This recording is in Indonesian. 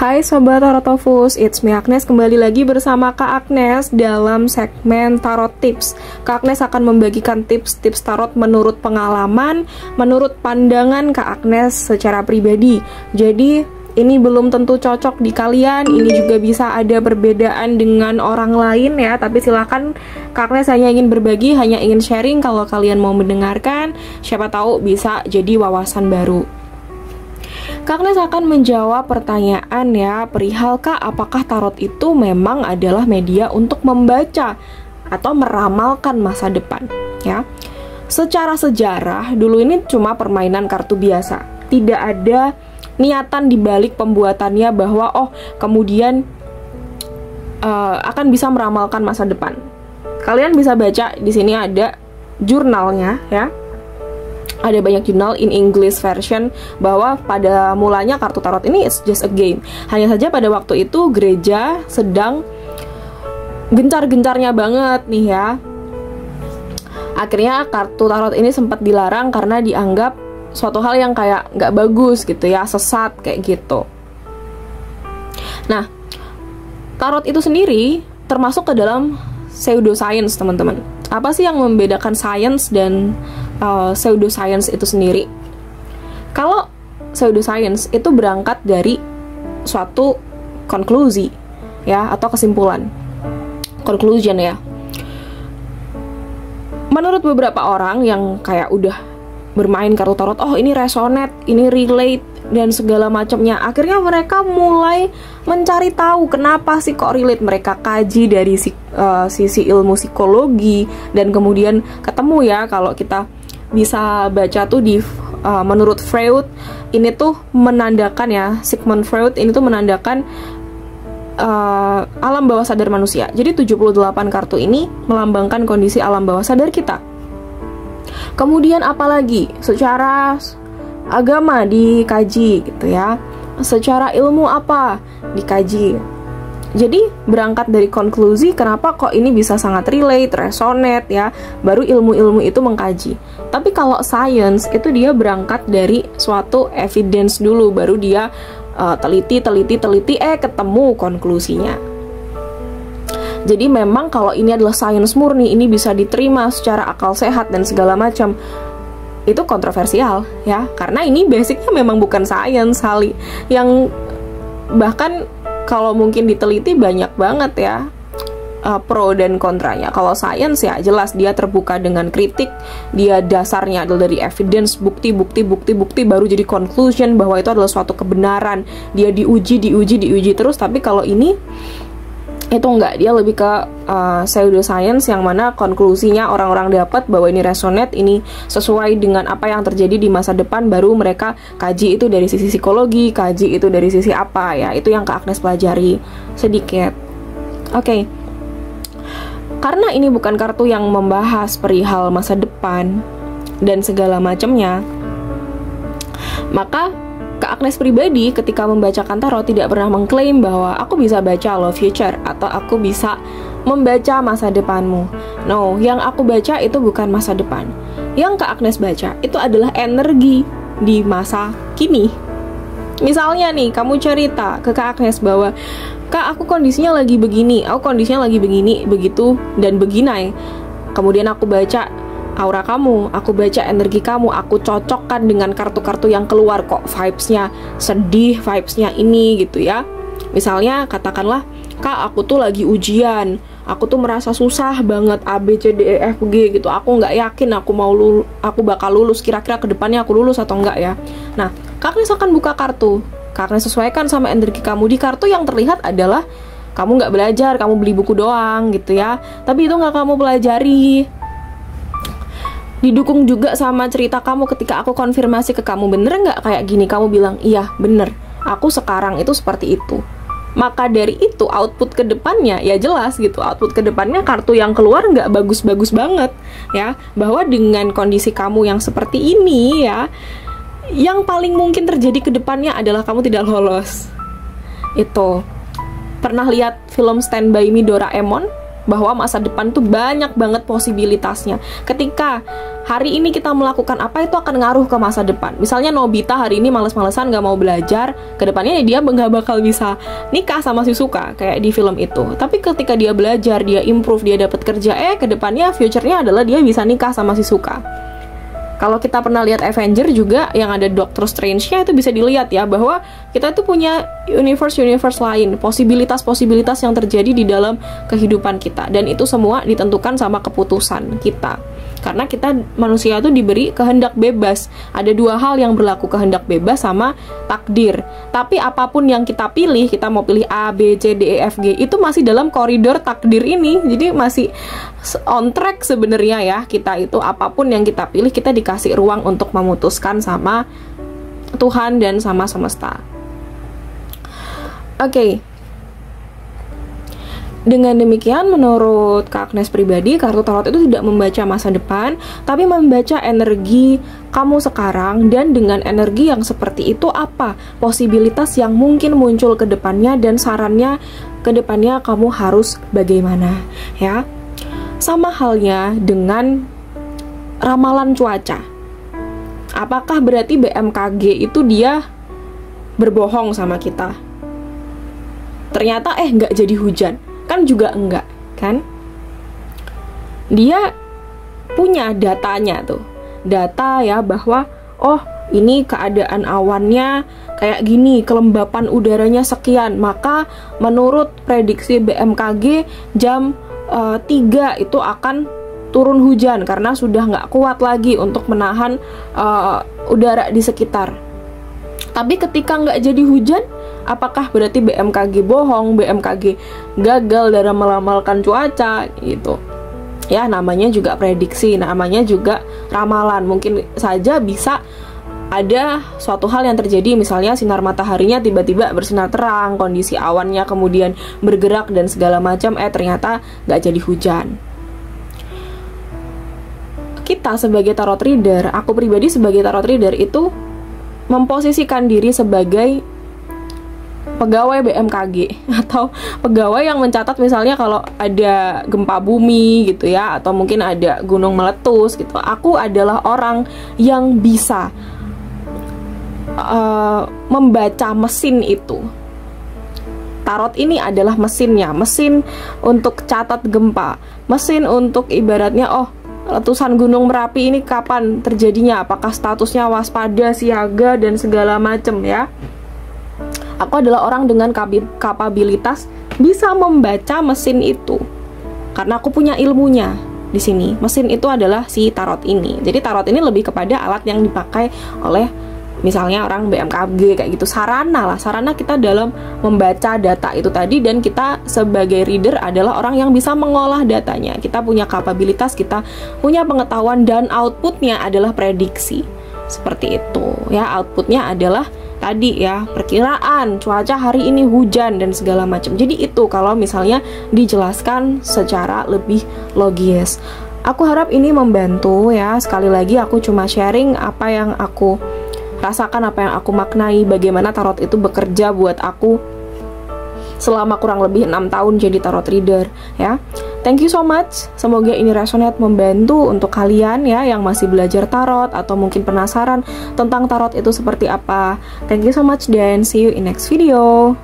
Hai Sobat Tarotofus, it's me Agnes, kembali lagi bersama Kak Agnes dalam segmen Tarot Tips. Kak Agnes akan membagikan tips-tips tarot menurut pengalaman, menurut pandangan Kak Agnes secara pribadi. Jadi ini belum tentu cocok di kalian, ini juga bisa ada perbedaan dengan orang lain ya. Tapi silakan, Kak Agnes hanya ingin berbagi, hanya ingin sharing. Kalau kalian mau mendengarkan, siapa tahu bisa jadi wawasan baru. Kak Agnes akan menjawab pertanyaan ya, perihal Kak, apakah tarot itu memang adalah media untuk membaca atau meramalkan masa depan ya. Secara sejarah, dulu ini cuma permainan kartu biasa. Tidak ada niatan dibalik pembuatannya bahwa kemudian akan bisa meramalkan masa depan. Kalian bisa baca di sini ada jurnalnya ya. Ada banyak jurnal in English version bahwa pada mulanya kartu tarot ini it's just a game. Hanya saja pada waktu itu gereja sedang gencar-gencarnya banget nih ya. Akhirnya kartu tarot ini sempat dilarang karena dianggap suatu hal yang kayak nggak bagus gitu ya, sesat kayak gitu. Nah, tarot itu sendiri termasuk ke dalam pseudoscience, teman-teman. Apa sih yang membedakan science dan pseudoscience itu sendiri? Kalau pseudoscience itu berangkat dari suatu konklusi ya, atau kesimpulan, conclusion ya. Menurut beberapa orang yang kayak udah bermain kartu tarot, ini resonate, ini relate dan segala macamnya. Akhirnya mereka mulai mencari tahu kenapa sih kok relate. Mereka kaji dari sisi ilmu psikologi dan kemudian ketemu ya, kalau kita bisa baca tuh di menurut Freud ini tuh menandakan ya, Sigmund Freud ini tuh menandakan alam bawah sadar manusia. Jadi 78 kartu ini melambangkan kondisi alam bawah sadar kita. Kemudian apalagi secara agama dikaji gitu ya, secara ilmu apa dikaji. Jadi berangkat dari konklusi kenapa kok ini bisa sangat relate, resonate ya, baru ilmu-ilmu itu mengkaji. Tapi kalau science itu dia berangkat dari suatu evidence dulu, baru dia teliti, ketemu konklusinya. Jadi memang kalau ini adalah sains murni, ini bisa diterima secara akal sehat dan segala macam, itu kontroversial ya, karena ini basicnya memang bukan sains, hal yang bahkan kalau mungkin diteliti banyak banget ya pro dan kontranya. Kalau sains ya jelas dia terbuka dengan kritik, dia dasarnya adalah dari evidence, bukti, baru jadi conclusion bahwa itu adalah suatu kebenaran. Dia diuji terus. Tapi kalau ini itu enggak, dia lebih ke pseudoscience yang mana konklusinya orang-orang dapat bahwa ini resonate, ini sesuai dengan apa yang terjadi di masa depan, baru mereka kaji itu dari sisi psikologi, kaji itu dari sisi apa ya. Itu yang Kak Agnes pelajari sedikit. Oke. Karena ini bukan kartu yang membahas perihal masa depan dan segala macamnya, maka Kak Agnes pribadi ketika membacakan tarot tidak pernah mengklaim bahwa aku bisa baca lo future atau aku bisa membaca masa depanmu. No, yang aku baca itu bukan masa depan. Yang Kak Agnes baca itu adalah energi di masa kini. Misalnya nih, kamu cerita ke Kak Agnes bahwa Kak, aku kondisinya lagi begini, begitu dan beginai. Kemudian aku baca aura kamu, aku baca energi kamu, aku cocokkan dengan kartu-kartu yang keluar, kok vibes-nya sedih, vibes-nya ini gitu ya. Misalnya katakanlah, Kak, aku tuh lagi ujian, aku tuh merasa susah banget A, B, C, D, E, F, G gitu. Aku nggak yakin aku bakal lulus, kira-kira kedepannya aku lulus atau enggak ya. Nah, Kak Agnes akan buka kartu, Kak Agnes sesuaikan sama energi kamu. Di kartu yang terlihat adalah kamu nggak belajar, kamu beli buku doang gitu ya, tapi itu nggak kamu pelajari. Didukung juga sama cerita kamu ketika aku konfirmasi ke kamu, bener nggak kayak gini? Kamu bilang, iya bener, aku sekarang itu seperti itu. Maka dari itu output ke depannya ya jelas gitu, output ke depannya kartu yang keluar nggak bagus-bagus banget ya, bahwa dengan kondisi kamu yang seperti ini ya, yang paling mungkin terjadi ke depannya adalah kamu tidak lolos. Itu pernah lihat film Stand By Me Doraemon? bahwa masa depan tuh banyak banget posibilitasnya. Ketika hari ini kita melakukan apa, itu akan ngaruh ke masa depan. Misalnya Nobita hari ini males-malesan gak mau belajar, kedepannya dia nggak bakal bisa nikah sama Shizuka kayak di film itu. Tapi ketika dia belajar, dia improve, dia dapat kerja, kedepannya future-nya adalah dia bisa nikah sama Shizuka. Kalau kita pernah lihat Avenger juga yang ada Doctor Strange-nya, itu bisa dilihat ya bahwa kita tuh punya universe lain, posibilitas yang terjadi di dalam kehidupan kita, dan itu semua ditentukan sama keputusan kita. Karena kita manusia itu diberi kehendak bebas. Ada dua hal yang berlaku, kehendak bebas sama takdir. Tapi apapun yang kita pilih, kita mau pilih A, B, C, D, E, F, G, itu masih dalam koridor takdir ini. Jadi masih on track sebenarnya ya. Kita itu apapun yang kita pilih, kita dikasih ruang untuk memutuskan sama Tuhan dan sama semesta. Oke. Dengan demikian, menurut Kak Agnes pribadi, kartu tarot itu tidak membaca masa depan, tapi membaca energi kamu sekarang, dan dengan energi yang seperti itu apa posibilitas yang mungkin muncul ke depannya, dan sarannya ke depannya kamu harus bagaimana, ya. Sama halnya dengan ramalan cuaca. Apakah berarti BMKG itu dia berbohong sama kita? Ternyata nggak jadi hujan. Kan juga enggak, kan? Dia punya datanya tuh. Data ya bahwa ini keadaan awannya kayak gini, kelembapan udaranya sekian. Maka menurut prediksi BMKG jam 3 itu akan turun hujan karena sudah nggak kuat lagi untuk menahan udara di sekitar. Tapi ketika nggak jadi hujan, apakah berarti BMKG bohong, BMKG gagal dalam meramalkan cuaca gitu? Ya, namanya juga prediksi, namanya juga ramalan. Mungkin saja bisa ada suatu hal yang terjadi, misalnya sinar mataharinya tiba-tiba bersinar terang, kondisi awannya kemudian bergerak dan segala macam, ternyata nggak jadi hujan. Kita sebagai tarot reader, aku pribadi sebagai tarot reader itu memposisikan diri sebagai pegawai BMKG atau pegawai yang mencatat misalnya kalau ada gempa bumi gitu ya, atau mungkin ada gunung meletus gitu. Aku adalah orang yang bisa membaca mesin itu. Tarot ini adalah mesinnya, mesin untuk catat gempa, mesin untuk ibaratnya letusan Gunung Merapi ini kapan terjadinya, apakah statusnya waspada, siaga, dan segala macem ya. Aku adalah orang dengan kapabilitas bisa membaca mesin itu karena aku punya ilmunya di sini. Mesin itu adalah si tarot ini. Jadi tarot ini lebih kepada alat yang dipakai oleh misalnya orang BMKG kayak gitu, sarana lah, sarana kita dalam membaca data itu tadi. Dan kita sebagai reader adalah orang yang bisa mengolah datanya. Kita punya kapabilitas, kita punya pengetahuan, dan outputnya adalah prediksi. Seperti itu ya, outputnya adalah tadi ya, perkiraan cuaca hari ini hujan dan segala macam. Jadi itu kalau misalnya dijelaskan secara lebih logis. Aku harap ini membantu ya. Sekali lagi aku cuma sharing apa yang aku rasakan, apa yang aku maknai, bagaimana tarot itu bekerja buat aku selama kurang lebih 6 tahun jadi tarot reader ya. Thank you so much. Semoga ini resonate, membantu untuk kalian ya yang masih belajar tarot atau mungkin penasaran tentang tarot itu seperti apa. Thank you so much dan see you in next video.